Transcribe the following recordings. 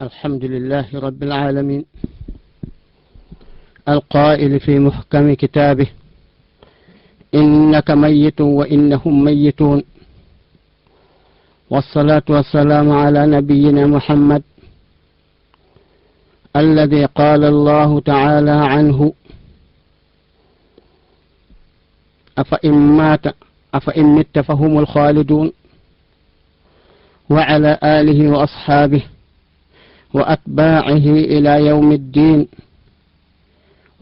الحمد لله رب العالمين القائل في محكم كتابه إنك ميت وإنهم ميتون، والصلاة والسلام على نبينا محمد الذي قال الله تعالى عنه أفإن مت فهم الخالدون، وعلى آله وأصحابه وأتباعه إلى يوم الدين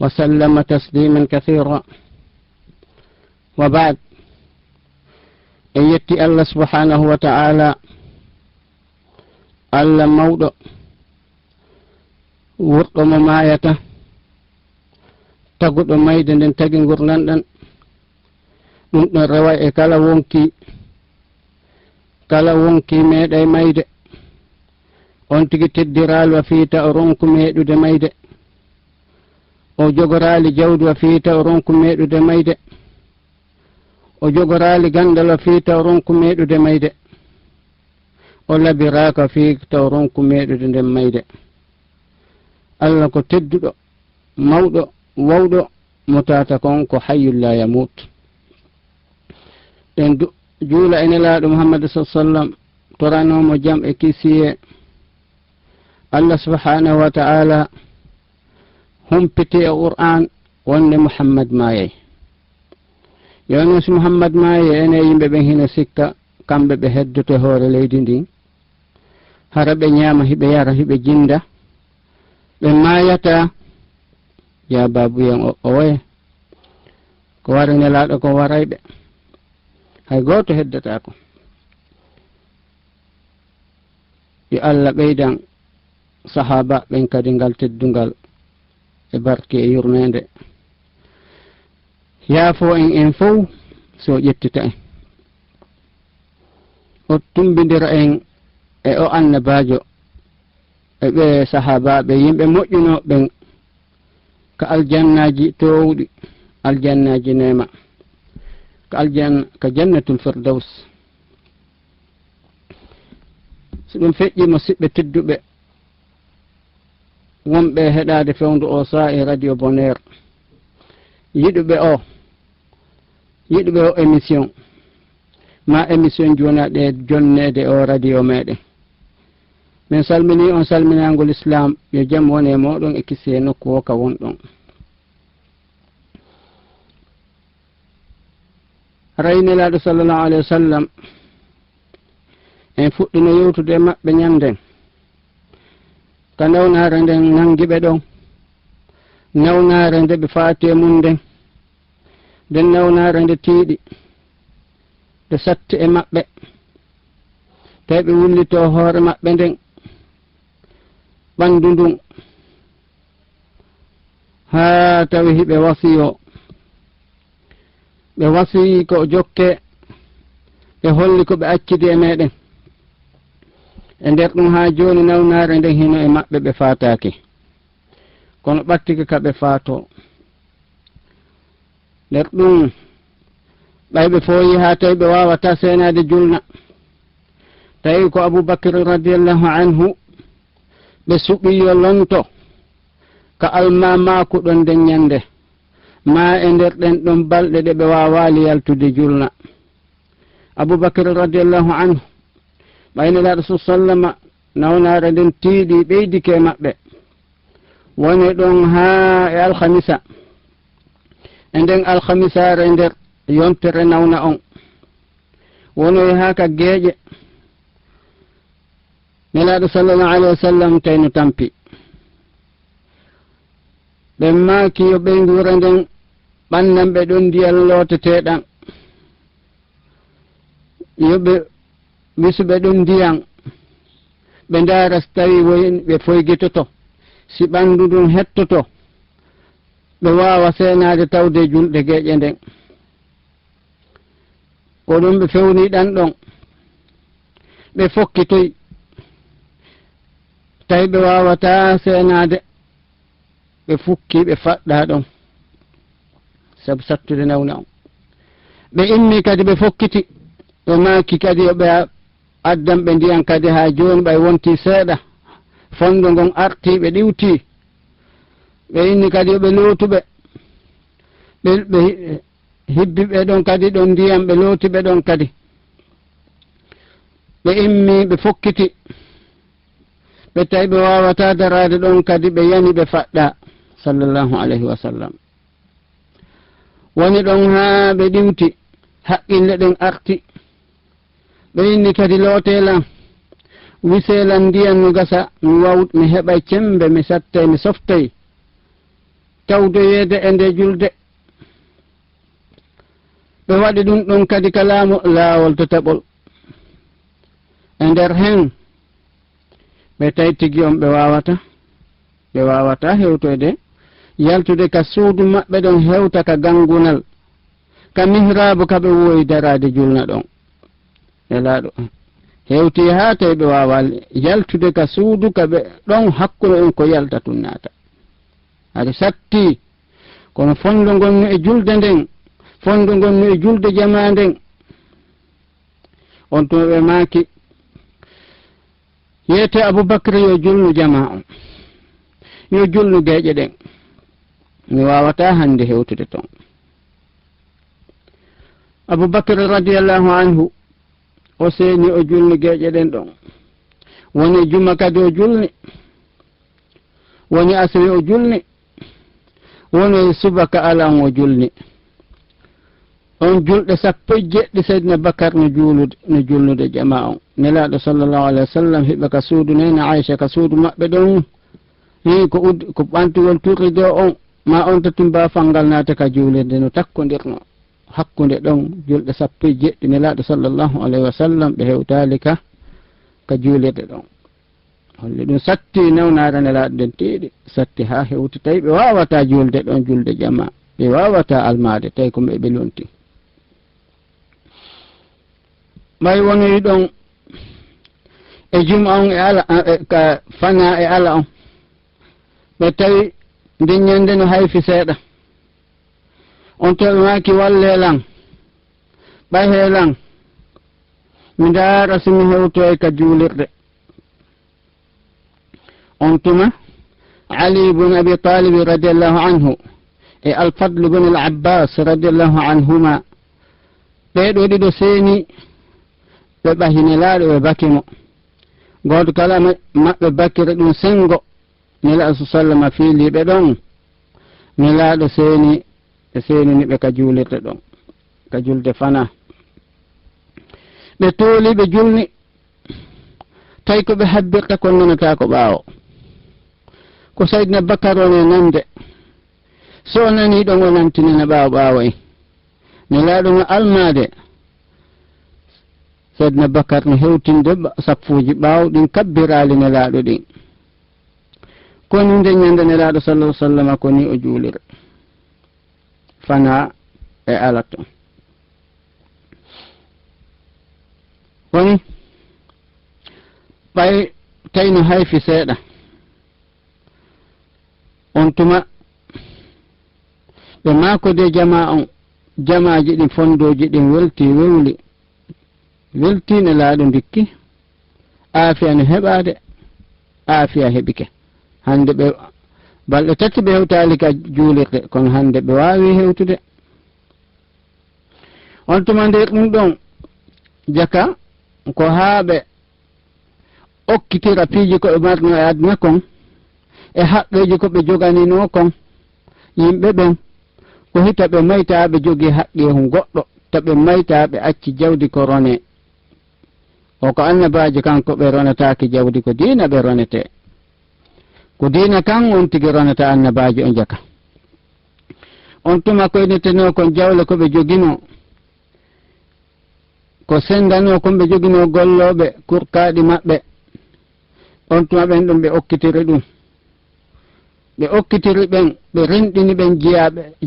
وسلم تسليما كثيرا. وبعد، إن يتي الله سبحانه وتعالى الله موضع wurɗo mo mayata taguɗo mayde nden tagi gurnanɗan ɗum ɗon rewa e kala wonki meeɗay mayde on tigi teddiral wa fiita o ronku meeɗude mayde, o jogorali jawdi wa fiita o ronku meeɗude mayde, o jogorali gandal wa fiita o ronku meeɗude mayde, o labiraka fiita o ronku meeɗude nden mayde. Allah ko tedduɗo mawɗo wawɗo mo tata kon ko hayyul la yamut. ɗen juula ene laaɗo Muhammad sallam toranomo jam e kisiye Allah subhanahu wa ta'ala humpiti e Qur'an wonde Muhammad mayey. yono si Muhammad maye ene yimɓe ɓen hina sikka kamɓe ɓe heddoto hoore leydi ndin hara ɓe ñaama hiɓe yara hiɓe jinda ɓe mayata ya babuyen o waye ko wari nelaɗo ko warayɓe hay goto heddatako. yo Allah ɓeydan sahaba ɓen kadi ngal teddungal e barke e yurmede yaafo en fof so ƴettita en o tumbidira en e o annabajo e ɓe sahabaɓe yimɓe moƴƴunoɓen ka aljannaji towɗi, aljannaji nema, ka jannatul firdaus. so ɗum feƴƴi musidɓe tedduɓe wonɓe heɗade fewndu o saa e radio bonheur, yiɗuɓe o émission ma émission jonaɗe jonnede o radio meɗen. min salmini on salminagol islam, yo jaam wone moɗon e kisi nokku o ka wonɗon. raynelaɗo sallallahu alayhi wa sallam en fuɗɗino yewtude maɓɓe ñanden ka nawnare nden nangiɓe ɗon, nawnare nde ɓe faati e mum nden nawnare nde tiiɗi nde satti e maɓɓe tawi ɓe wullito hoore maɓɓe nden ɓanndu ndun haa tawi hiɓe wasiyo, ɓe wasiyi ko jokke, ɓe holli ko ɓe accidi e meɗen e nder ɗum haa jooni nawnare nden hino e maɓɓe ɓe faataaki, kono ɓattike ka ɓe faato. nder ɗum ɓayɓe fooyi haa tawi ɓe wawata seenade julna, tawi ko Aboubacry radiallahu anhu ɓe suɓi yo lonto ka almamakuɗon nden ñande ma e nder ɗen ɗon balɗe ɗe ɓe wawali yaltude julna. Aboubacry radiallahu anhu ɓaynelaɗo sa sallama nawnare nden tiiɗi ɓeydike maɓɓe woni ɗon haa e alhamisa, e nden alhamisare nder yontere nawna on wonoy haa ka geeƴe nelaɗo sallallahu alayhi wa sallam tayno tampi ɓe maaki yo ɓe ngura nden ɓannan ɓe ɗon ndiyal looteteɗan, yoɓe wisuɓe ɗon ndiyan ɓe ndaara so tawi woyi ɓe foygitoto, si ɓanndu ndun hettoto ɓe waawa seenaade tawde julɗe geeƴe nden. ko ɗum ɓe fewniɗan ɗon ɓe fokkitoy tawi ɓe wawata seenade ɓe fukki ɓe faɗɗa ɗon sabu sattude nawna on. ɓe immi kadi ɓe fokkiti ɓe maaki kadi yoɓe addan ɓe ndiyan kadi ha joni ɓay wonti seeɗa fondo ngon arti ɓe ɗiwti ɓe inni kadi ɓe lootuɓe ɓe hibbi ɓe ɗon kadi ɗon ndiyam ɓe looti ɓe ɗon kadi ɓe immi ɓe fokkiti ɓe tawi ɓe wawata darade ɗon kadi ɓe yani ɓe faɗɗa sallllahu alayhi wa sallam woni ɗon ha ɓe ɗiwti haqqille ɗen arti ɓe inni kadi lootelan wiselan ndiyan no gasa mi heɓay cembe mi sattay mi softay tawdoyeede e nde julde ɓe waɗi ɗum ɗon kadi ka laawol to taɓol e nder hen ɓe tawi tigi on ɓe wawata hewtoyde yaltude ka suudu maɓɓe ɗon hewta ka gangunal ka mihrabu ka ɓe woyi darade julna ɗon elaɗo hewti ha tawi ɓe wawa yaltude ka suudu ka ɓe ɗon hakkude on ko yalta tun naata aɗa satti kono fondo gonno e julde nden fondo gonno e julde jama nden on tuma ɓe maaki yeyete aboubacry yo julnu jama on yo julnu geeƴe ɗen mi wawata hande hewtude toon aboubacry radiallahu anhu o seeni o julni geeƴe ɗen ɗon woni juma kadi o julni woni asri o julni woni subaka alan o julni on julɗe 17 seydina bakar no julnude jama on nelaɗo sallllahu alayhi wa sallam hiɓe ka suudu nene aicha ka suudu maɓɓe ɗon hi ko ɓantugol turride on ma on tatum bafalngal naate ka juulirde no takkodirno hakkude ɗon julɗe 17 nelaɗo sallllahu alayhi wa sallam ɓe hewtali ka juulirde ɗon holli ɗum satti nawnare nelaɗo nden tiiɗi satti ha hewti tawi ɓe wawata julde ɗon julde jama ɓe wawata almade tawi ko ɓe lonti ɓay wonoyi ɗon e juma on e ala ka fana e ala on ɓe tawi nden ñande no hayfi seeɗa on to ɓe maki wallelan ɓay heelan mi ndaara somi hewtoy ka juulirde on tuma ali bun abi talib radiallahu anhu e alfadle bun al abbas radiallahu anhuma ɓeɗo ɗiɗo seeni ɓe ɓahinelaaɗo ɓe bakimo gooto kala maɓɓe bakkire ɗum sengo nelaaɗo sa sallam fiiliɓe ɗon nelaaɗo seeni ɓe seeniniɓe ka juulirde ɗon ka julde fana ɓe tooli ɓe julni tawi ko ɓe habbirta kon nanata ko ɓaawo ko saydna bakar on e nande so o nani ɗon o nantinena ɓaawo en nelaaɗo no almade saydna bakar no hewtinde sappuji ɓaawɗin kabbirali nelaɗo ɗin koni nde ñande nelaɗo sallah sallam koni o juulira fana e ala ton woni ɓay tawi no hayfi seeɗa on tuma ɓe makode jama on jamaji ɗin fondoji ɗin welti weltine laaɗo ndikki aafiya no heɓade aafiya heɓike hande ɓe balɗe tati ɓe hewtali ka juulirde kono hande ɓe wawi hewtude on tuma nder ɗum ɗon jaka ko haaɓe okkitira piiji koɓe marno e aduna kon e haqqeji koɓe joganino kon yimɓe ɓen ko hita ɓe mayta ɓe jogii haqqehu goɗɗo taɓe mayta ɓe acci jawdi ko rone o ko annabaji kanko ɓe ronataki jawdi ko diina ɓe ronete ko diina kan on tigi ronata annabaji o jaka on tuma koyneteno kon jawle koɓe jogino ko sendano kon ɓe jogino golloɓe kurkaɗi maɓɓe on tuma ɓen ɗum ɓe okkitiri ɗum ɓe okkitiri ɓen ɓe renɗini ɓen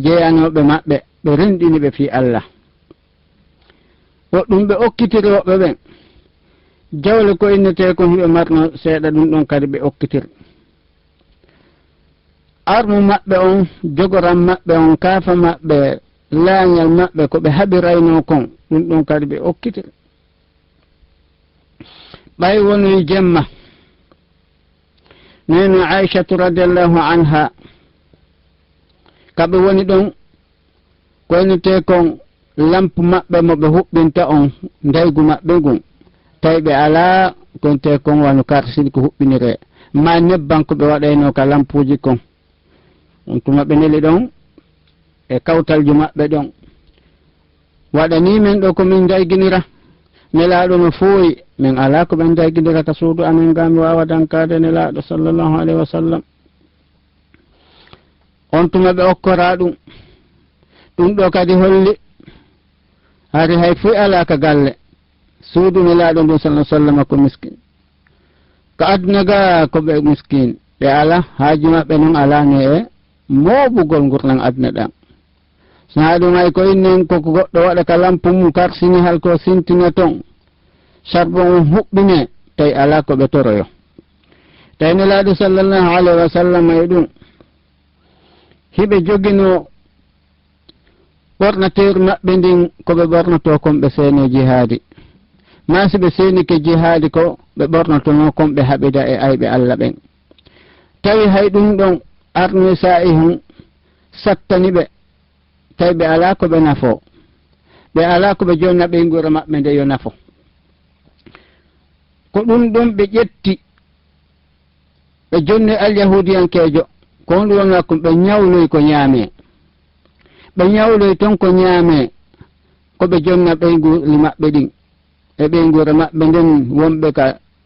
jeyanoɓe maɓɓe ɓe renɗini ɓe fi Allah woɗɗum ɓe okkitiri woɓɓe ɓen jawle ko innete kon hiɓe marno seeɗa ɗum ɗon kadi ɓe okkitiri armu maɓɓe on jogoran maɓɓe on kaafa maɓɓe laañal maɓɓe ko ɓe haɓirayno kon ɗum ɗon kadi ɓe okkitiri ɓay wonoyi jemma neno aishatu radiallahu anha kaɓe woni ɗon koynete kon lampe maɓɓe mo ɓe huɓɓinta on ndaygu maɓɓe ngun tawi ɓe ala koynete kon wano karsini ko huɓɓinire ma nebban ko ɓe waɗayno ka lampuji kon on tuma ɓe neli ɗon e kawtalji maɓɓe ɗon waɗani men ɗo komin dayginira nelaɗo no fooyi min ala ko ɓen dayginira ka suudu amen ga mi wawa dankade nelaɗo sallllahu alayhi wa sallam on tuma ɓe okkora ɗum ɗum ɗo kadi holli hari hay fuy ala ka galle suudu nelaɗo ndun sallah sallam ko miskin ko aduna ga ko ɓe miskin ɓe ala haaji maɓɓe noon alani e moɓugol gurnan aduna ɗam so ha ɗum hay ko innen koko goɗɗo waɗa ka lampu mum karsini halko sintina ton charbon um huɓɓine tawi ala ko ɓe toroyo tawi nelaɗo sallllahu alayhi wa sallam e ɗum hiɓe jogino ɓornateru maɓɓe ndin koɓe ɓornoto konɓe seene jihaadi ma si ɓe seenike jihaadi ko ɓe ɓornotono konɓe haɓida e ayɓe allah ɓen tawi hay ɗum ɗon arni sa'i hum sattani ɓe tawi ɓe ala ko ɓe nafo ɓe ala ko ɓe jonna ɓe ngura maɓɓe nde yo nafo ko ɗum ɗon ɓe ƴetti ɓe jonni alyahudiyankejo ko ɗum won hakkum ɓe ñawloy ko ñaame ɓe ñawloy ton ko ñaame ko ɓe jonna ɓeyguli maɓɓe ɗin e ɓeygure maɓɓe nden wonɓe ka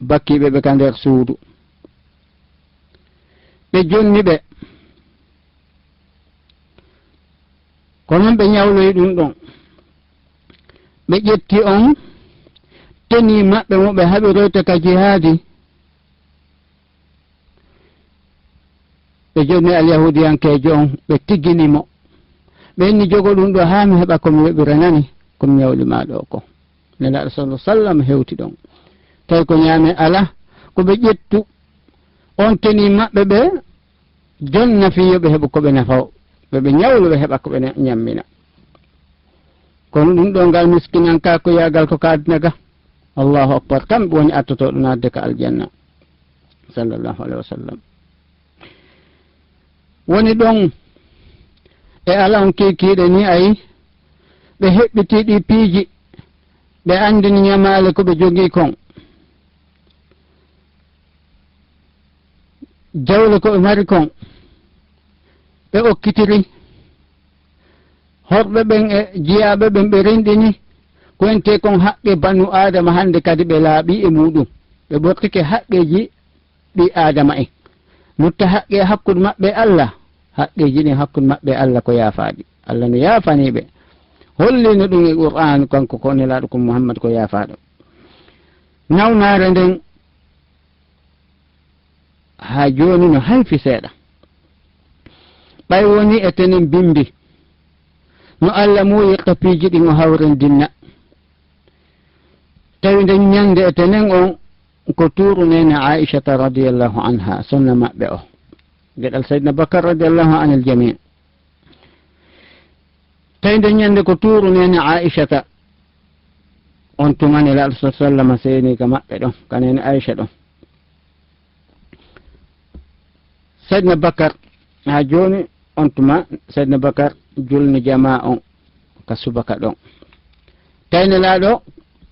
bakkiɓe ɓe ka nder suudu ɓe jonni ɓe ko noon ɓe ñawloy ɗum ɗon ɓe ƴetti on teni maɓɓe mo ɓe haɓiroyta ka jihaadi ɓe jonni alyahudiyankejo on ɓe tigginimo ɓe inni jogo ɗum ɗo ha mi heɓa komi weɓiranani komi ñawlima ɗo ko nelaɗo sallah sallam hewti ɗon tawi ko ñaame ala ko ɓe ƴettu on teni maɓɓe ɓe jonna fiyo ɓe heɓa koɓe nafaw ɓeɓe ñawlo ɓe heɓa koɓe ñammina kono ɗum ɗo ngal miskinan ka ko yagal ko kadina ga allahu akbar kamɓe woni attotoɗo nadde ka aljanna sallllahu alayhi wa sallam woni ɗon e ala on kikiɗe ni ayi ɓe heɓɓitiɗi piiji ɓe andini ñamale koɓe jogui kon jawle koɓe mari kon ɓe okkitiri horɓe ɓen e jiyaɓe ɓen ɓe renɗini koyente kon haqqe banu adama hande kadi ɓe laaɓi e muɗum ɓe ɓortike haqqeji ɓi adama en mutta haqqe hakkude maɓɓe allah haqqeji ɗin hakkude maɓɓe allah ko yaafaɗi allah no yaafaniɓe hollino ɗum e qur'an kanko ko nelaɗo ko muhammad ko yaafaɗo nawnare nden ha joni no hayfi seeɗa ɓay woni e tenen bimbi no allah muuyi kapiiji ɗin o hawren dinna tawi nden ñande e tenen on ko turunene aishata radiallahu anha sonna maɓɓe o geɗal saydna bakar radiallahu anil jami tawi nden ñande ko turunene aishata on tumani laɗo sa sallam seeni ka maɓɓe ɗon kanene aicha ɗon saydna bakar ha joni on tuma saydna bakar julni jama on ka subaka ɗon tawne laaɗo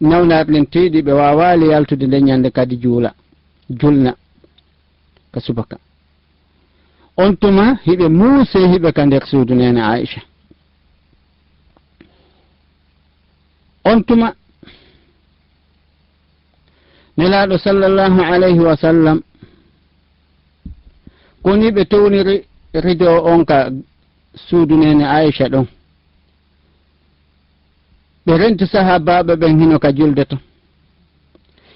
nawnarɗen tiiɗi ɓe wawali yaltude nde ñande kadi julna ka subaka on tuma hiɓe muuse hiɓe ka nder suudu nene aicha on tuma nelaɗo sallllahu alayhi wa sallam koni ɓe towniri rido on ka suudu nene aicha ɗon ɓe renti sahabaɓe ɓen hino ka julde to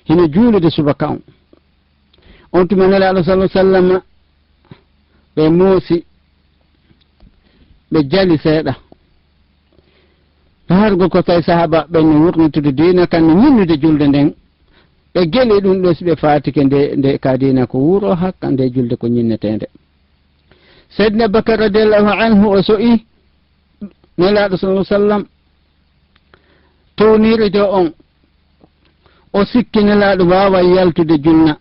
hino juulude subaka on tuma nelaɗo sallah sallam ɓe muusi ɓe jali seeɗa hargo ko tawi sahaba ɓen no wurnitude dina kanno ñinnude julde nden ɓe geli ɗum ɗo si ɓe fatike nde ka dina ko wuuro hakka nde julde ko ñinnetede seydna bakar radiallahu anhu o so'i nelaɗo sallah sallam towniri do on o sikki nelaɗo wawa yaltude julna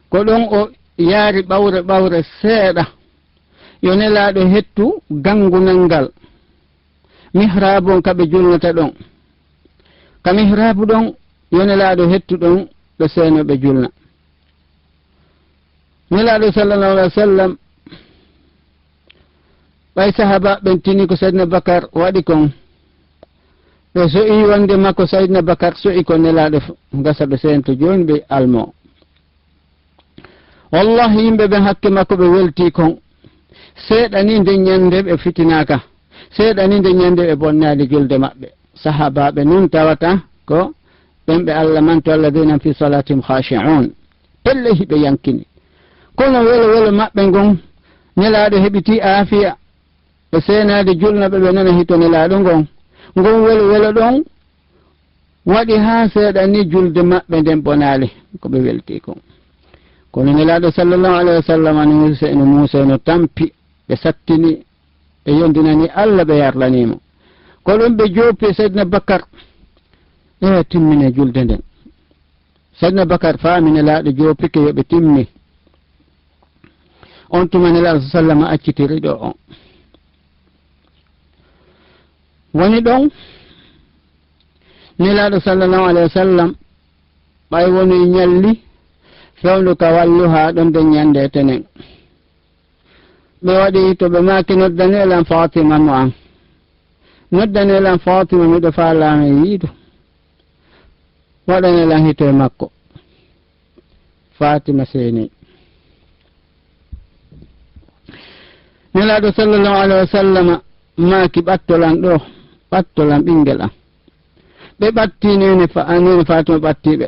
ko ɗon o yaari ɓawre seeɗa yo nelaaɗo hettu gangunal ngal mihrabu on kaɓe julnata ɗon ka mihrabu ɗon yo nelaaɗo hettu ɗon ɓe seenoɓe julna. nelaaɗo sallallahu alaihi wa sallam ɓay sahaba ɓen tini ko Sayyidina Bakar waɗi kon ɓe so'i wonde makko Sayyidina Bakar so'i ko nelaaɗo gasa ɓe seento joni ɓe almo. wallahi yimɓe ɓen hakke makko ɓe welti kon seeɗa ni nde ñande ɓe fitinaka, seeɗa ni nde ñande ɓe bonnali julde maɓɓe. sahabaɓe nun tawata ko ɓen ɓe Allah manto alladina fi salatihim khashi'un pelle hiɓe yankini kono welo maɓɓe ngon nelaaɗo heɓiti aafiya ɓe seenade julnaɓe ɓe nana hito nelaaɗo ngon welo ɗon waɗi ha seeɗa ni julde maɓɓe nden bonali ko ɓe welti kon. kono nelaaɗo sallallahu alaihi wa sallam no Musa no tampi ɓe sattini ɓe yondinani Allah ɓe yarlanimo ko ɗum ɓe joppi Sayyidina Bakar timmine julde nden. Sayyidina Bakar faami nelaaɗo joppike yoɓe timmi on tuma nelaaɗo sallam accitiri ɗo on woni ɗon nelaaɗo sallallahu alaihi wa sallam ɓay woni ñalli fewnu ka wallu ha ɗon de ñande tenen ɓe waɗi to ɓe maki noddanelan Fatima mo an noddanelan Fatima miɗo faalami yiidu waɗanelan hito e makko. Fatima seeni nelaaɗo sallallahu alaihi wa sallam maki ɓattolan ɗo ɓattolan ɓinguel an ɓe ɓatti nene Fatima ɓattiɓe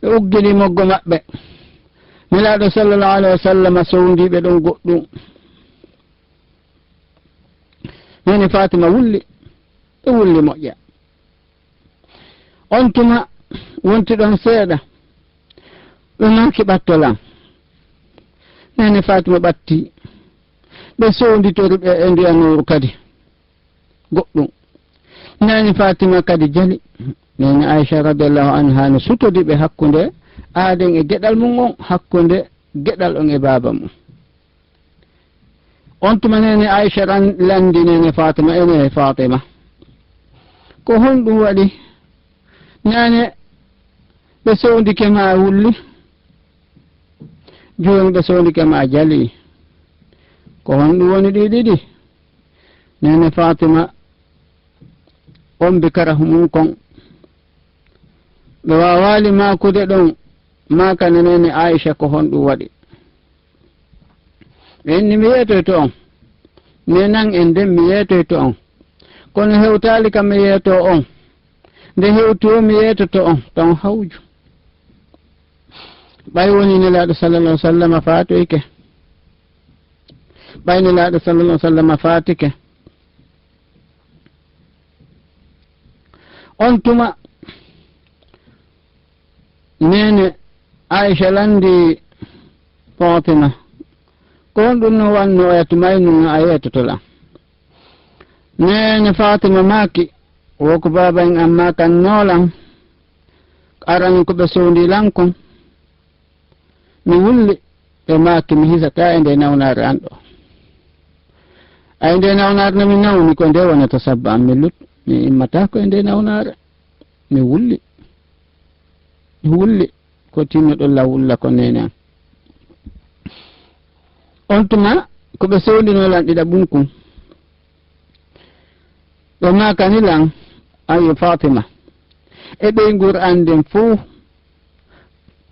ɓe uggini moggo maɓɓe. nelaaɗo sallallahu alaihi wa sallam sowndiɓe ɗon goɗɗum nene Fatima wulli ɓe wulli moƴƴa on tuma wonti ɗon seeɗa ɓe maki ɓattolan nene Fatima ɓatti ɓe sownditori ɓe e ndiyanuru kadi goɗɗum nene Fatima kadi jali nene Aisha radiallahu anha no sutodi ɓe hakkunde aaden e geɗal mum on hakkunde geɗal on e baaba mum. on tuma nene Aisha landi nene Fatima ene Fatima ko honɗum waɗi nane ɓe sowndike ma wulli joni ɓe sowndike ma jali ko honɗum woni ɗiɗi nene Fatima on bikarahu mum kon ɓe wawali makude ɗon makane nene Aisha ko honɗum waɗi ɓenni mi yeetoy to on minan en nden mi yeetoy to on kono hewtali kam mi yeeto on nde hewtuo mi yeetoto on taw hawju ɓay woni nelaaɗo sallallahu alaihi wa sallam faatoyke ɓay nelaaɗo sallallahu alaihi wa sallam faatike on tuma nene Aisha landi Fatima ko ɗum no wanno oyatu maynu a yetotola nene Fatima maki woko baba en amma kan nolan aran ko ɓe sowdilan kon mi wulli ɓe maki mi hisata e nde nawnare an ɗo ay nde nawnare no mi nawni ko nde wonata sabba am mi lut mi immata ko e nde nawnare mi wulli ko tinnoɗo lawulla ko nene an on tuma ko ɓe sowdinolan ɗiɗa ɓunkum ɓe makanilan ayo Fatima e ɓeygur anden fuu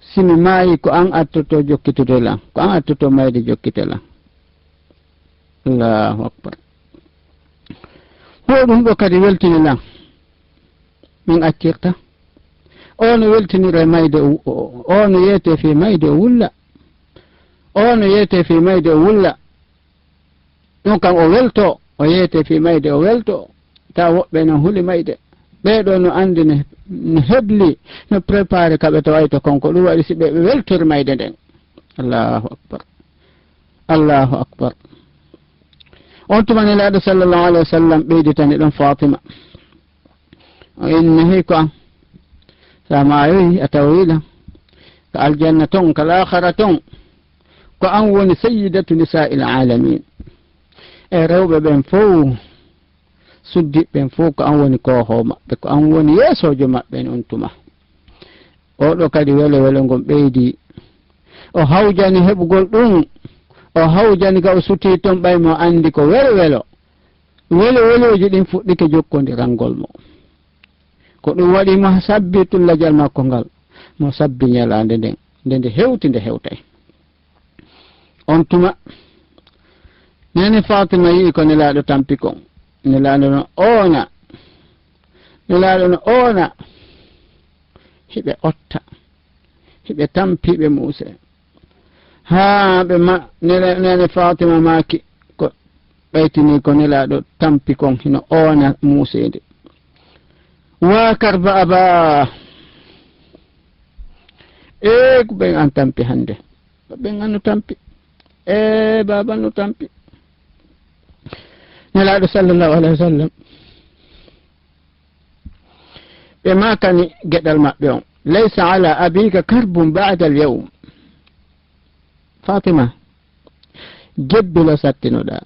simi maayi ko an attoto jokkitudelan ko an attoto mayde jokkitelan. Allahu akbar ho ɗum ɗo kadi weltinilan min accirta o no weltinira mayde o no yeyete fi mayde o wulla o no yeyete fi mayde o wulla ɗum kam o welto o yeyete fi mayde o welto ta woɓɓe no huli mayde ɓeɗo no andi no hebli no préparé kaɓe to wayto konko ɗum waɗi si ɓe weltori mayde nden. Allahu akbar Allahu akbar on tuma nelaaɗo sallallahu alaihi wa sallam ɓeyditani ɗon Fatima o inni hey ko an sa maayoyi a tawoyiɗam ko aljanna ton ko lahara ton ko an woni sayyidatu nisa'il alamin e rewɓe ɓen fof suddiɓe ɓen fof ko an woni koho maɓɓe ko an woni yeesojo maɓɓe on tuma oɗo kadi wele wele ngon ɓeydi o hawjani heɓugol ɗum o hawjani ga o suti toon ɓaymo andi ko welo welo welo weloji ɗin fuɗɗike jokkodirangol mo ko ɗum waɗi mo sabbi tullajal makko ngal mo sabbi ñalande nden nde hewti nde hewtay on tuma nene Fatima yi ko nelaɗo tampi kon nelaɗo no oona nelaɗo no oona hiɓe otta hiɓe tampiɓe Muuse haa ɓe ma nene Fatima maki ko ɓaytini ko nelaɗo tampi kon hino oona Muusede wa karba aba ko ɓen an tampi hande ɓen an no tampi baba no tampi nelaɗo sallallahu alayhi wa sallam ɓe makani gueɗal maɓɓe on laysa ala abika karbum ba'da al yawm Fatima jebbilo sattinoɗa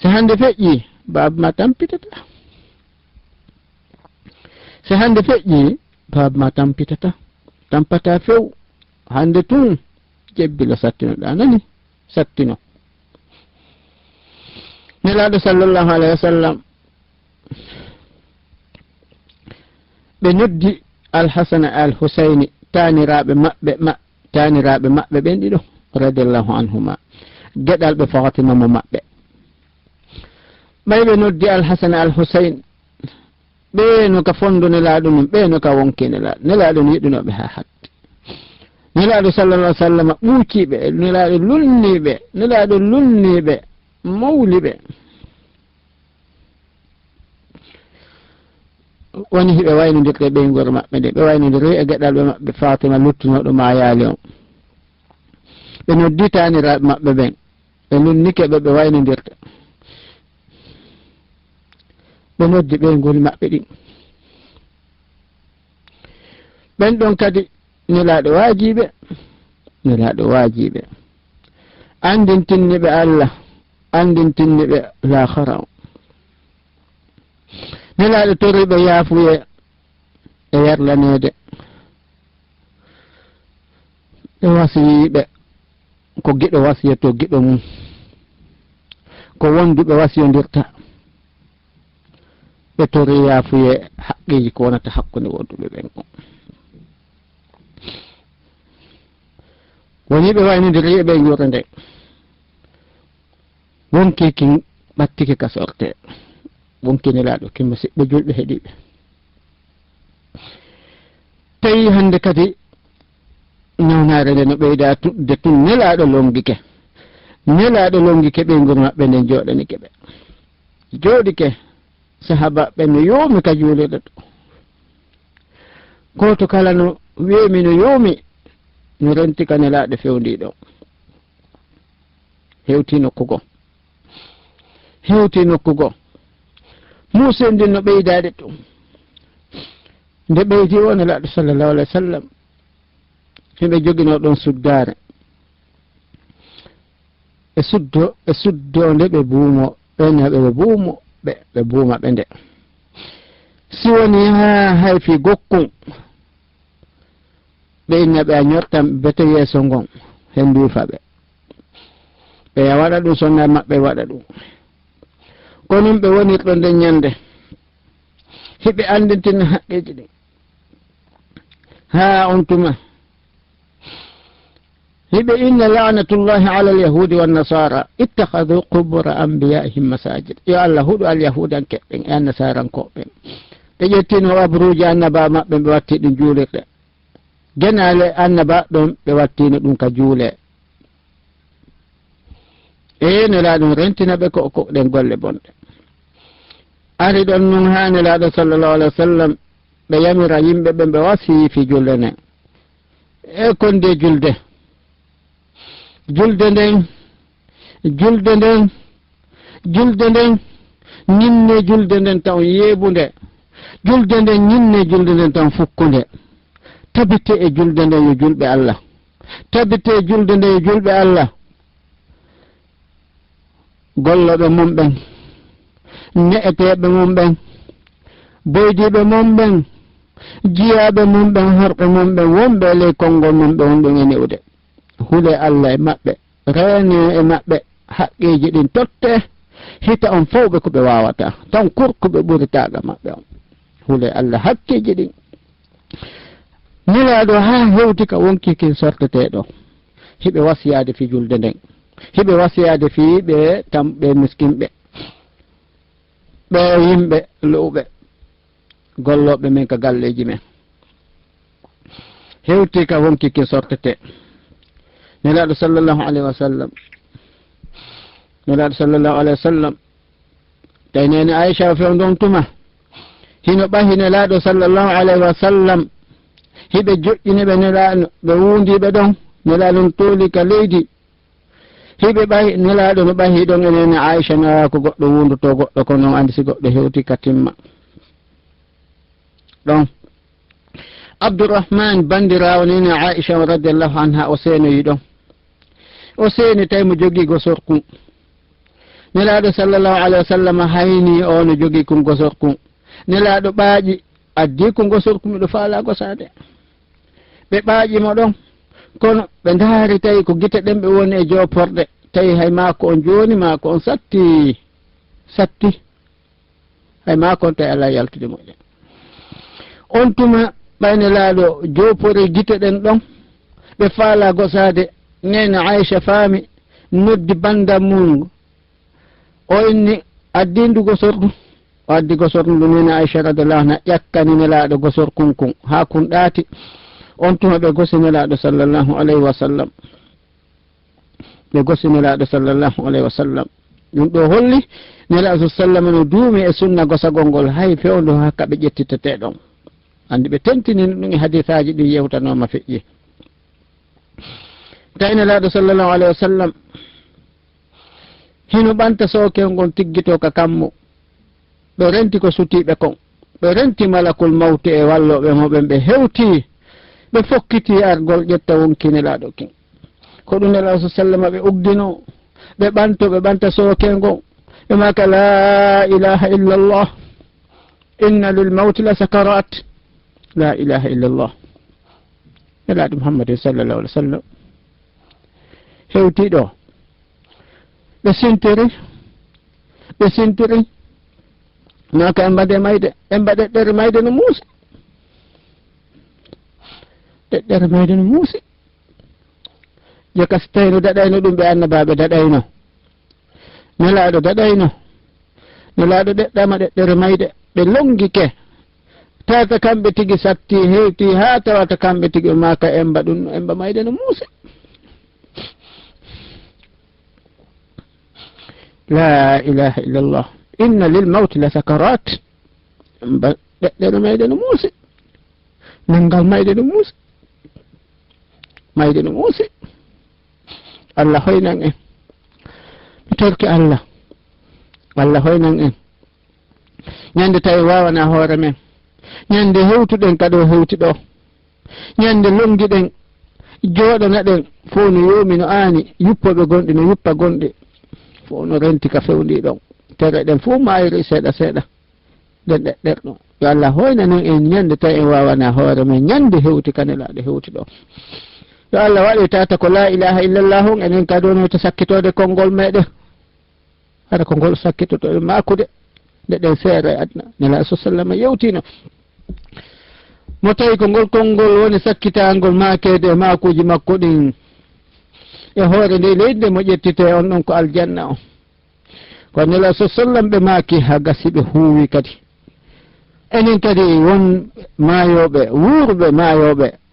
so hande feƴƴi baba ma tampitata so hande feƴƴi baba ma tampitata tampata few hande tun jebbilo sattinoɗa nani sattino nelaɗo sallallahu alayhi wa sallam ɓe noddi alhasana alhusayni taniraɓe maɓɓe ɓen ɗiɗo radiallahu anhuma gueɗal ɓe Fatima mo maɓɓe ɓay ɓe noddi alhasana alhusayn ɓe no ka fondo nelaɗo num ɓe no ka wonki nelaɗo no yiɗunoɓe ha hatti nelaɗo sallallahu alih w sallam ɓuukiɓe nelaɗo lulniɓe mawliɓe woni hiɓe waynodirde ɓeygol maɓɓe nde ɓe waynodiri e gueɗal ɓe maɓɓe Fatima luttunoɗo ma yaali on ɓe nodditaniraɓe maɓɓe ɓen ɓe lunnike ɓe waynodirde ɓe noddi ɓeygol maɓɓe ɗin ɓen ɗon kadi nelaɗo waajiɓe andintinniɓe Allah andintinniɓe lahara o nelaɗo toriɓe yaafuye e yarlanede ɓe wasiyiɓe ko giɗo wasiyato giɗo mum ko wonduɓe wasiyodirta ɓe tori yaafuye haqqiji ko wonata hakkude wonduɓe ɓen o woni ɓe waynodiri e ɓe yurde nde wonki kin ɓattike ka sorte wonki nelaɗo kimma siɓɓe julɓe heeɗiɓe tawi hande kadi ñawnare nde no ɓeyda tuɗde tun nelaɗo longike ɓeygol maɓɓe nden joɗanike ɓe jooɗike sahaba ɓe no yoomi ka juulirɗe to goto kala no weemi no yoomi no renti ka nelaɗo fewndiɗo hewti nokkugo Muuse ndin no ɓeydade ɗum nde ɓeydi o nelaɗo sallallahu alayhi wa sallam himɓe jogino ɗon suddare ɓe suddo nde ɓe buumo ɓenaɓe ɓe buumo ɓe buuma ɓe nde si woni ha hayfi gokkun ɓe innaɓe a ñortam bete yeeso ngon hen nduufaɓe ɓe waɗa ɗum sonna maɓɓe waɗa ɗum kono ɓe wonirɗo nde ñande hiɓe andintinna haqqeji ɗin ha on tuma hiɓe inna lanatullahi ala alyahudi wannasara ittahadu qubura anbiyaihim masajid yo Allah huɗo alyahudankeɓɓen e annasarankoɓen ɓe ƴettino abruji annaba maɓɓe ɓe watti ɗum juulirɗe genale annaba ɗon ɓe wattino ɗum ka juule nelaɗum rentina ɓe ko ɗen golle bonɗe ari ɗon nun ha nelaɗo sallallahu alayhi wa sallam ɓe yamira yimɓe ɓe ɓe wasi fi julde nden e konde julde nden ñinne julde nden taw yeebude julde nden ñinne julde nden tan fukkude tabite e julde nde yo julɓe Allah tabite e julde nde yo julɓe Allah golloɓe mum ɓen ne'eteɓe mum ɓen boydiɓe mum ɓen jiyaɓe mum ɓen horɓe mum ɓen wonɓe e ley konngol mum ɓe wonɗum e niwde hule Allah e maɓɓe reene e maɓɓe haqqiji ɗin totte hita on fawɓe ko ɓe wawata tan kurkuɓe ɓuritaga maɓɓe on hule Allah hakkiji ɗin nelaɗo ha hewti ka wonkikin sorteteɗo hiɓe wasiyade fi julde nden hiɓe wasiyade fi ɓe tam ɓe miskinɓe ɓe yimɓe luuɓe golloɓe men ka galleji men hewti ka wonkikin sortete nelaɗo sallllahu alayhi wa sallam nelaɗo sallllahu alayhi wa sallam taynene Aisha few ɗon tuma hino ɓahi nelaɗo sallllahu alayhi wa sallam hiɓe joƴƴini ɓe nelaɗo ɓe wundiɓe ɗon nelaɗo tooli ka leydi hiɓe ɓahi nelaɗo no ɓahi ɗon enene Aisha nawa ko goɗɗo wunduto goɗɗo ko noon andi si goɗɗo hewti ka timma ɗon Abdourahmane bandirawo nene Aisha radiallahu anha o seenoyi ɗon o seeni tawi mo jogii gosorku nelaɗo sallllahu alayhi wa sallam hayni o no jogii kum gosorku nelaɗo ɓaaƴi addi ko gosorku miɗo faala gosade ɓe ɓaaƴimo ɗon kono ɓe ndaari tawi ko gite ɗen ɓe woni e joporde tawi hay maako on jooni maako on satti hay maako on tawi ala yaltude moƴƴe on tuma ɓayne laaɗo jopori gite ɗen ɗon ɓe faala gosade nene Aisha faami noddi bandam mum o inni addindu gosordu o addi gosordu ndu nene Aisha radiallahu anha ƴakkani nelaaɗo gosor kunkun ha kun ɗaati on tuma ɓe gosi nelaaɗo sallllahu alayhi wa sallam ɓe gosi nelaaɗo sallllahu alayhi wa sallam ɗum ɗo holli nelaaɗo sallam no duumi e sunna gosagol ngol hay fewndo hakka ɓe ƴettitete ɗon andi ɓe tentinino ɗum e hadisaji ɗi yewtanoma feƴƴi tawi nelaaɗo sallllahu alayhi wa sallam hino ɓanta sookel ngol tiggito ka kammo ɓe renti ko sutiɓe kon ɓe renti malakul mawti e walloɓe moɓen ɓe hewti ɓe fokkiti argol ƴetta wonki nelaaɗo kin ko ɗum nelaaɗo sallama ɓe ugdino ɓe ɓanta sookel ngol ɓe maka la ilaha illa llah inna lil mawti la sakarat la ilaha illa llah nelaaɗo muhammadin sallllahu alih wa sallam hewti ɗo ɓe sintiri naka en mbaɗe mayde en mbaɗe ɗere mayde no muusi ɗeɗɗere mayde no muusi jeka so tawi no daɗayno ɗum ɓe annabaɓe daɗayno nelaaɗo daɗayno nelaaɗo ɗeɗɗama ɗeɗɗere mayde ɓe longike tata kamɓe tigi satti hewti ha tawata kamɓe tigi maka emba ɗum emba mayde no muusi la ilaha illa llah inna lil mawti la sakarat ɗeɗɗere mayde no muusi nanngal mayde no muusi mayde no muusi Allah hoynan en mi torki Allah hoynan en ñande tawi wawana hoore men ñande hewtuɗen kado hewti ɗo ñande longiɗen jooɗana ɗen fof no yoomi no aani yuppoɓe gonɗi no yuppa gonɗi fof no renti ka fewndi ɗon tere ɗen fof mayri seeɗa seeɗa ɗen ɗeɗɗer ɗo yo Allah hoynanen en ñande tawi en wawana hoore men ñande hewti kanelaaɗo hewti ɗo yo Allah waɗi tata ko la ilaha illallah on enen kadono to sakkitode konngol meɗen hara ko ngol sakkitoto makude nde ɗen seere e adna nela so sallama yewtino mo tawi ko ngol konngol woni sakkitangol makede e makuji makko ɗin e hoore nde leydi mo ƴettite on ɗon ko aljanna o ko nela so sallam ɓe maaki ha gasi ɓe huuwi kadi enen kadi won maayoɓe wuurɓe maayoɓe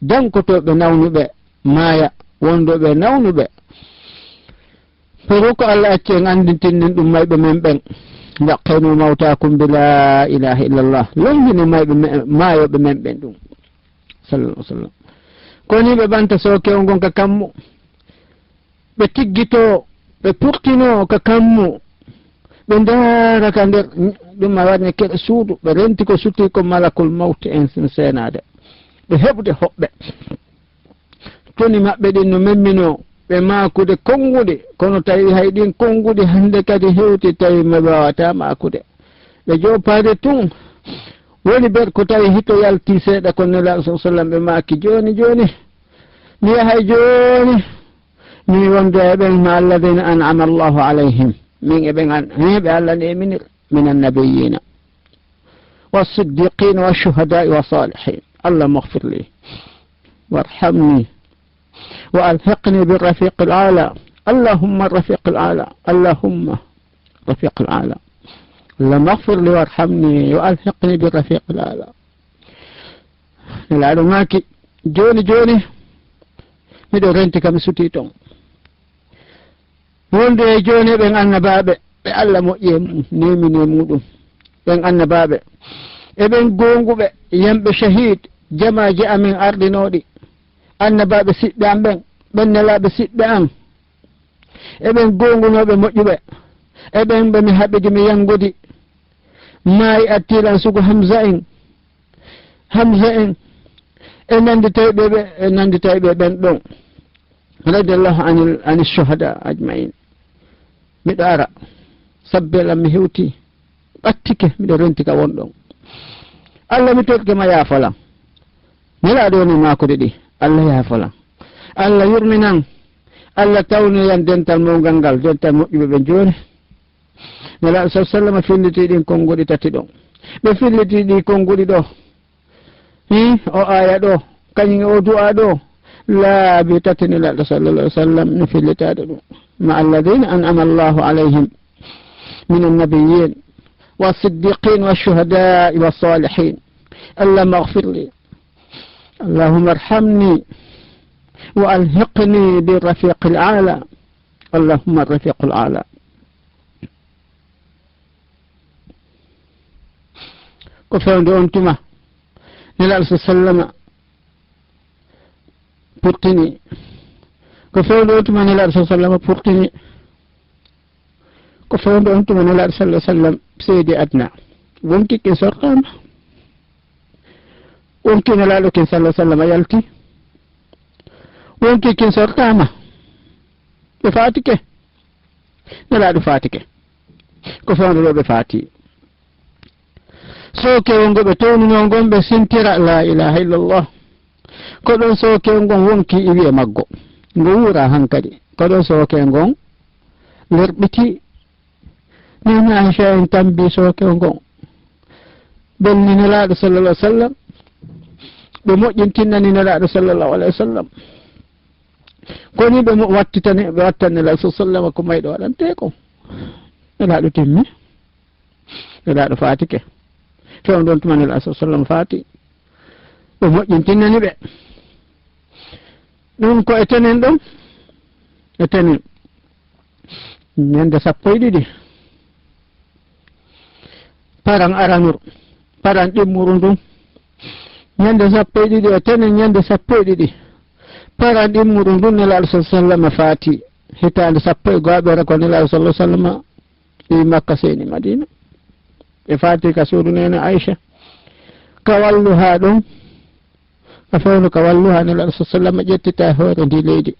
dankotoɓe nawnuɓe maaya wondoɓe nawnuɓe pour ko Allah acci en andintinen ɗum mayɓe men ɓen yaqenu mawtakum bi la ilaha illallah longini mayɓe maayoɓe men ɓen ɗum sallallahu sallam koni ɓe ɓanta sookewo ngon ka kammu ɓe tiggito ɓe purtino ka kammu ɓe ndaara ka nder ɗum a waɗne keɗe suudu ɓe renti ko suti ko malakul mawti en seenade ɓe heɓde hoɓɓe toni maɓɓe ɗin no memmino ɓe makude kongude kono tawi hay ɗin kongude hande kadi hewti tawi maɓe wawata makude ɓe jopade tun woni ɓer ko tawi hito yalti seeɗa ko nelaɗo sa sallam ɓe maki joni joni mi yahay joni mi wonde e ɓen ma alladina an'ama allahu alayhim min eɓen ɓe allah neminir min annabiyina والصديقين والشهداء والصالحين اللهم اغفر لي وارحمني وألحقني بالرفيق الأعلى اللهم الرفيق الأعلى اللهم رفيق الأعلى اللهم اغفر لي وارحمني وألحقني بالرفيق الأعلى نلعب ماكي جوني جوني ميدو رنتي كم سوتيتون wonde joni ɓen annabaɓe ɓe allah moƴƴi nemini muɗum ɓen annabaɓe eɓen gonguɓe yamɓe shahid jamaji amin ardinoɗi annabaɓe siɓɓe am ɓen nelaɓe siɓɓe am eɓen gongunoɓe moƴƴuɓe eɓen ɓe mi haɓidi mi yangudi maayi attilan sugu hamsa en e nanditayɓe ɓen ɗon radiallahu ani shuhada ajmain miɗo ara sabbel am mi hewti ɓattike miɗo rentika wonɗon allah mi toɗke ma yaafalan nelaɗo woni makude ɗi allah yaafalan allah yurminan allah tawniyan dental mawgal ngal dental moƴƴuɓe ɓe joni nelaɗo sa sallam filliti ɗin konguɗi tati ɗon ɓe filliti ɗi konguɗi ɗo o aya ɗo kañum o du'a ɗo laabi tati nelaɗo sallallah alih w sallam no fillitaɗo ɗum ma alladina an'ama allahu alayhim min annabiyin والصديقين والشهداء والصالحين اللهم اغفر لي اللهم ارحمني وألحقني بالرفيق الأعلى اللهم الرفيق الأعلى كفاند أنتما نلا سلم بورتني كفاند أنتما نلا سلم بورتني كفاند أنتما نلا صلى الله عليه وسلم سيدي أدنى ومكي كي سرقام ومكي نلا كي صلى الله عليه وسلم يلتي ومكي كي سرقام بفاتك نلا بفاتك كفاند لو بفاتي soke wongo ɓe townuno gon ɓe sintira la ilaha illallah ko ɗon soke gon wonki iwi e maggo ngo wura hankadi ko ɗon soke gon lerɓiti nana Aisha en tambi soke gon belni nelaɗo sallallah alih w sallam ɓe moƴƴintinnani nelaɗo sallallahu alayhi wa sallam koni ɓe wattitani ɓe wattan nelaɗo sa sallam ko mayɗo waɗante ko nelaɗo timmi nelaɗo fatike fewn ɗon tuma nelaɗo sa sallam faati ɓe moƴƴintinnani ɓe ɗum ko e tenen ɗon e tenen ñande 12 paran aranur paran ɗimmuru ndun ñande 12 e tenen ñande 12 paran ɗimmuru ndun nelaɗo sa sallam faati hitande 11 ko nelaɗo sallah sallam i makka seni madina e faati ka suudu nene Aisha ka walluha ɗum ka fewno ka walluha nelaɗo sa sallam ƴettita hoore ndi leydi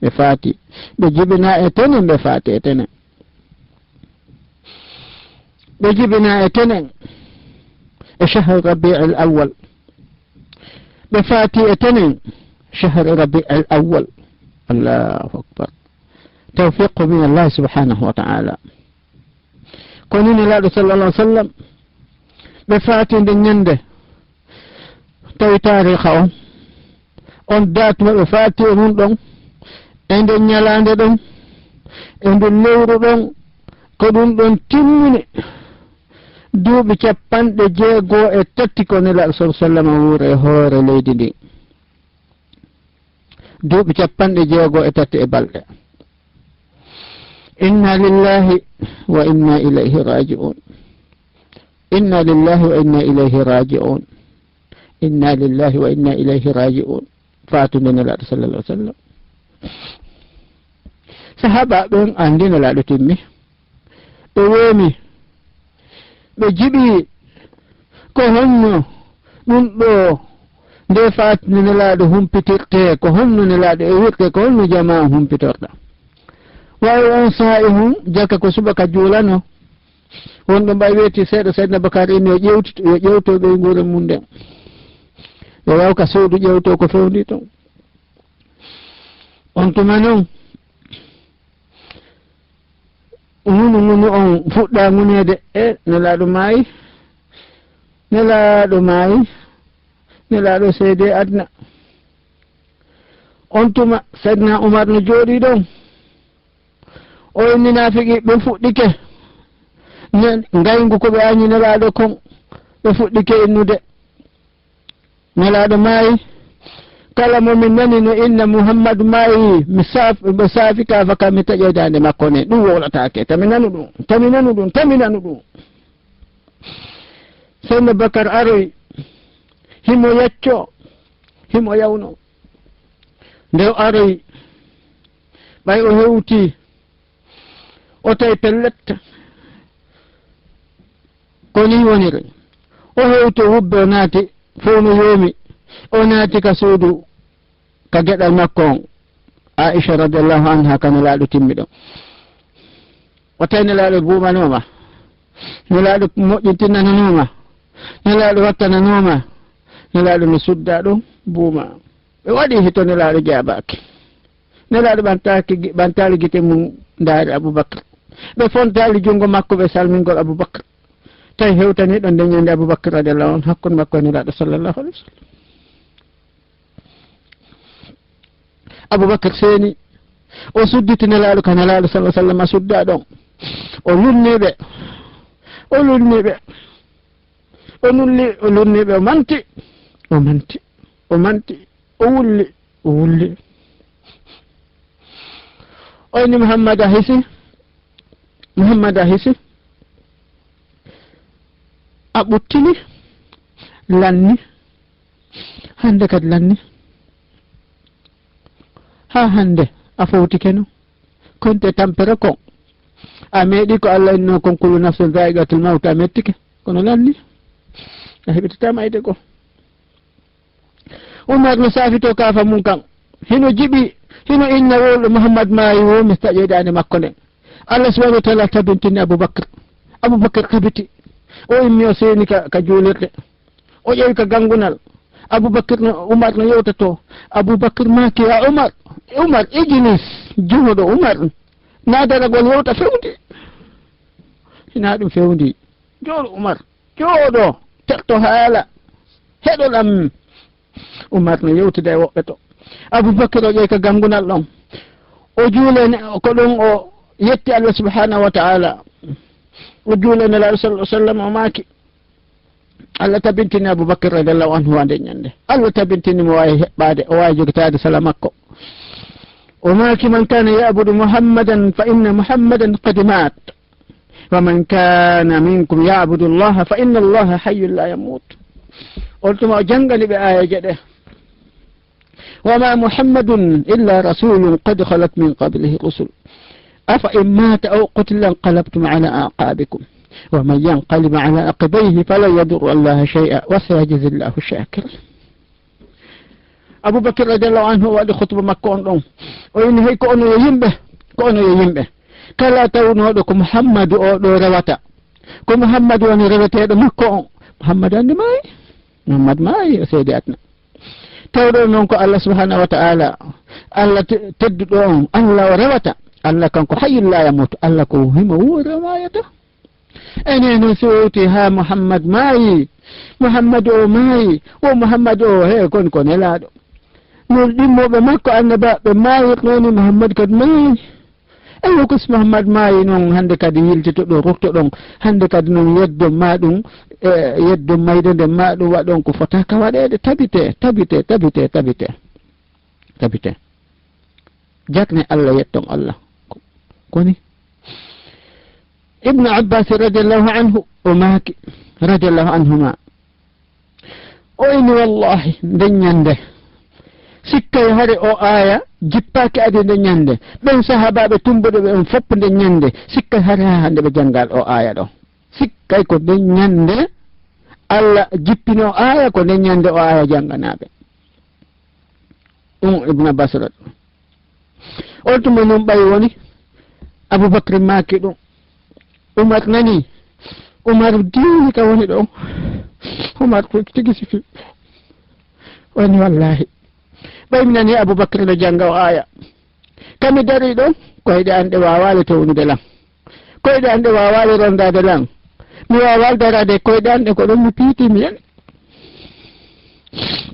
ɓe faati ɓe jibina e tenen ɓe faati e tenen ɓe jibina e tenen e shahr rabi' al awwal ɓe faati e tenen shahr rabi' al awwal allahu akbar tawfiqu min allah subhanahu wa ta'ala kono nelaɗo sallallah alih w sallam ɓe faati nde ñande tawi tariha on datuma ɓe faati e mum ɗon e nde ñalande ɗon e nde lewru ɗon ko ɗum ɗon timmini duuɓi 63 ko nelaɗo sa sallam wuuro e hoore leydi ndi duuɓi 63 e balɗe inna lillahi wa inna ilayhi raji'un inna lillahi wa inna ilayhi raji'un inna lillahi wa inna ilayhi raji'un faatude nelaɗo sallallah alih w sallam sahaba ɓen andi nelaɗo timmi ɓe weemi ɓe jiɓi ko honno ɗum ɗo nde fatini nelaɗo humpitirte ko honno nelaɗo e wirte ko honno jama humpitorɗa wawi on saaha e hum jakka ko subaka juulano wonɗo mbay weeti seeɗa seydna bakar inni yo ƴewtoɓe e guure mum nden yo wawka suudu ƴewto ko fewndi toon on tuma noon ngunu on fuɗɗa ngunede e nelaɗo maayi nelaɗo seede adna on tuma seydna oumar no jooɗi ɗon o inni naafiqi ɓe fuɗɗike ngaygu ko ɓe añi nelaɗo kon ɓe fuɗɗike innude nelaɗo maayi kala momin nani no inna Muhammadu maayi mi saafika faka mi taƴoydande makko ne ɗum wolatake tami nanu ɗum seydna bakar aroy himo yacco himo yawno nde aroy ɓay o hewti o tawi pellet koni woniri o hewti o wubbe o naati fof no yoomi o naati ka suudu ka geɗal makko on Aisha radiallahu anha ka nelaɗo timmiɗo o tawi nelaɗo buumanoma nelaɗo moƴƴintinnananoma nelaɗo wattananoma nelaɗo no sudda ɗum buuma ɓe waɗi hito nelaɗo jaabaki nelaɗo ɓantali guite mum ndaari Aboubacry ɓe fontali junngo makko ɓe salmingol Aboubacry tawi hewtaniɗo nde ñande Aboubacry radiallahu anhu hakkude makko e nelaɗo sallllahu alih w sallam Aboubacry seeni o sudditi nelaɗo ka nelaɗo sallah sallam a sudda ɗon o lunniɓe o manti o wulli oyni Muhammad a hisi a ɓuttini lanni hande kadi lanni ha hande a fowtike no konte tampere kon a meeɗi ko Allah inno kon kullu nafsin dha'iqatul maut a mettike kono lanni a heɓitata mayde ko Umar no saafito kafa mum kan hino jiɓi hino inna wolɗo Muhammad maayi wo mi taƴoydande makko nden Allah subhanahu wa ta'ala tabintini Aboubacry kabiti o immi o seeni ka juulirde o ƴeewi ka gangunal Umar no yewtato Aboubacry maaki ya Umar ijinis juhoɗo Umar nadaragol yewta fewndi hina ɗum fewndi jooɗo Umar jooɗo terto haala heɗoɗam Umar no yewtida e woɓɓe to Aboubacry o ƴeewi ka gangunal ɗon o juulene ko ɗum o yetti Allah subhanahu wa ta'ala o juulene nelaɗo sallallahu alaihi wasallam o maaki Allah tabintini Aboubacry radiallahu anhu wande ñande Allah tabintini mo wawi heɓɓade o wawi jogitade sala makko o maaki man kana ya'budu Muhammadan fa inna Muhammadan qad mat wa man kana minkum ya'budu Allah fa inna Allah hayyun la yamut on tuma o jangani ɓe ayaje ɗe وما محمد إلا رسول قد خلت من قبله رسل أفإن مات أو قتل انقلبتم على أعقابكم ومن ينقلب على عقبيه فلن يضر الله شيئا وسيجزي الله الشاكر Aboubacry radiallahu anhu waɗi khutba makko on ɗon o yini hay ko ono yo yimɓe kala tawnoɗo ko Muhammadu o ɗo rewata ko Muhammadu woni reweteɗo makko on Muhammad ande maayi Muhammad maayi o seedi adna tawɗo noon ko Allah subhanahu wa ta'ala Allah tedduɗo on Allah o rewata Allah kanko hayyul la yamutu Allah ko himo wuuro mayata enen sowti ha Muhammad maayi Muhammad o maayi o Muhammad o he kon ko nelaɗo non ɗimmoɓe makko annabaɓe mayirnoni Muhammad kadi maayi eyo ko so Muhammad maayi noon hande kadi yiltito ɗo rokto ɗon hande kadi noon yeddom ma ɗum yeddom mayde nde ma ɗum waɗon ko fotaka waɗede tabite jakne Allah yetton Allah koni Ibnu Abbas radiallahu anhu o maaki radiallahu anhuma o ini wallahi nden ñande sikkay hare o aya jippaki adi nde ñande ɓen sahabaɓe tumbuɗe ɓe on fopp nde ñande sikkay hare ha hande ɓe janggal o aya ɗo sikkay ko nde ñande Allah jippino aya ko nde ñande o aya janganaɓe ibn Abbas on tuma non ɓay woni Aboubacry maaki ɗum Umar nani Umar diini ka woni ɗon Umar ko tigi sifi woni wallahi ɓay mi nani Aboubacry no janga o aya kami dari ɗon koyɗe an ɗe wawali townude lan koyɗe an ɗe wawali rondade lan mi wawal darade koyɗe an ɗe ko ɗon mi piiti mi yani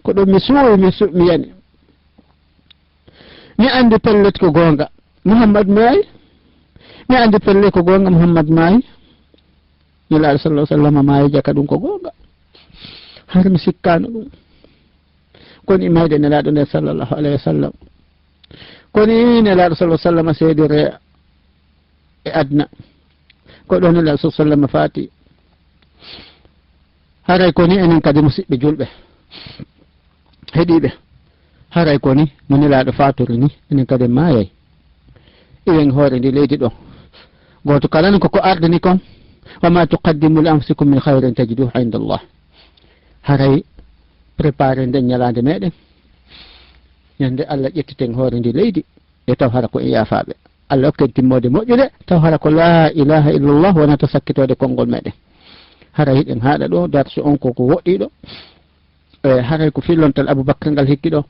ko ɗum mi suuwi mi yani mi andi pellet ko gonga Muhammad maayi mi andi pelle ko gonga Muhammad maayi nelaɗo sallallahu alaihi wasallam maayi jaka ɗum ko gonga har mi sikkano ɗum koni mayde nelaɗo nde sallallahu alaihi wasallam koni nelaɗo sallallahu alaihi wasallam seedire e adna ko ɗon nelaɗo sallallahu alaihi wasallam faati haray koni enen kadi musidɓe julɓe heɗiɓe haray koni no nelaɗo fatori ni enen kadi mayay iwen hoore ndi leydi ɗo goto kalani koko ardini kon wama tuqaddimu li anfusikum min hayrin tajiduhu inda Allah haray préparé nden ñalande meɗen ñande Allah ƴettiten hoore ndi leydi e taw hara ko e yafaɓe Allah hokken timmode moƴƴude taw hara ko la ilaha illallah wonata sakkitode konngol meɗen haray hiɗen haɗa ɗo darso on koko woɗɗiɗo haray ko fillontal Aboubacry ngal hikki ɗo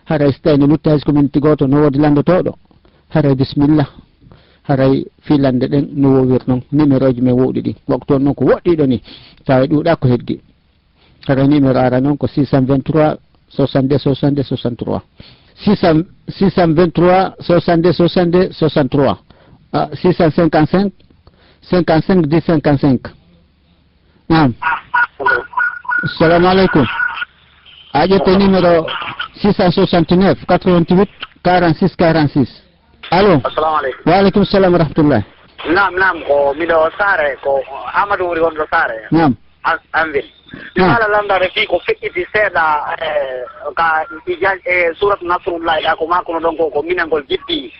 haray so tawni luttaji communauté goto no wodi landotoɗo haray bisimillah haray filande ɗen no wowir noon numéro ji men wowɗi ɗi waktu on noon ko woɗɗiɗo ni tawa ɗuuɗa ko heddi haray numéro ara noon ko 623 62 62 63 623 62 62 63 655 55 10 55 naam assalamu aleykum a ƴette numéro 669 88 46 46 allo assalamu aleykum waaleykum salam wa rahmatullah nam ko miɗo Saare ko Amadou woni wonɗo Saare nam an wil mi haala landare fi ko feƴƴiti seeɗa ka e suratu nasrullahi ɗa ko makono ɗon ko minengol jippi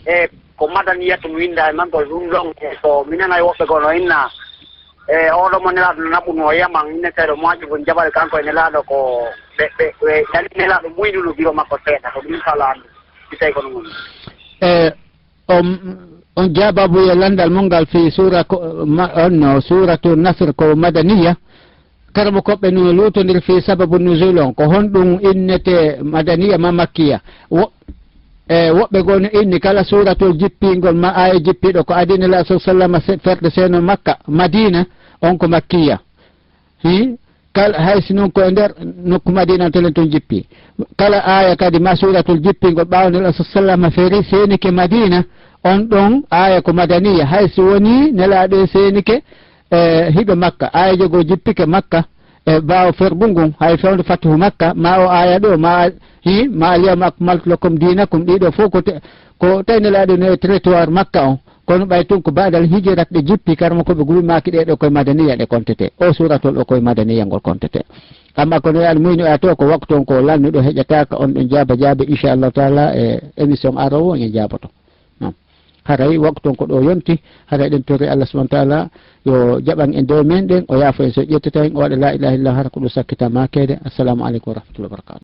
e ko madaniyatu mi winda e mangol ɗum ɗon so minen ay woɓɓe gono inna e oɗo mo nelaɗo no naɓuno yaman inne tawi ɗo moƴƴi ko jaɓare kanko e nelaɗo ko ɓe yani nelaɗo muynuno biro makko seeɗa ko ɗum kala andu si tawi kono mum on jababu e landal mongal fi sura onno suratu nasr ko madaniya karamo koɓɓe no lutodir fi sababu nuzul on ko honɗum innete madaniya ma makkiya woɓɓe goo no inni kala suratul jippingol ma aya jippiɗo ko adinila sa sallam ferde seno makka madina on ko makkiya kala haysi noon ko e nder nokku madina telen toon jippi kala aya kadi ma suratul jippingol ɓawnel sa sallam feeri senike madina on ɗon aya ko madaniya haysi woni nelaɗo senike hiɓe makka aya jogo jippike makka e ɓawo ferbungun hay fewde fatihu makka ma o aya ɗo ma alyawma akmaltu lakum dinakum ɗiɗo fof ko tawi nelaɗo no territoire makka on kono ɓay tun ko baɗal hijirat ɗe jippi karma koɓe gumimaki ɗeɗo koye madaniya ɗe contete o suratol ɗo koye madaniya ngol contete amma kono yaal muyno a to ko waktu on ko lannuɗo heƴataka on ɗon jaabe inchallahu taala e émission arowo en jaaboto haray waktu on ko ɗo yonti haray ɗen tori Allah subhanahu wa taala yo jaɓan en dow men ɗen o yaafo en so ƴettata en o waɗa la ilaha illallah hara ko ɗum sakkita makede assalamu aleykum wa rahmatullahi wa barakatuh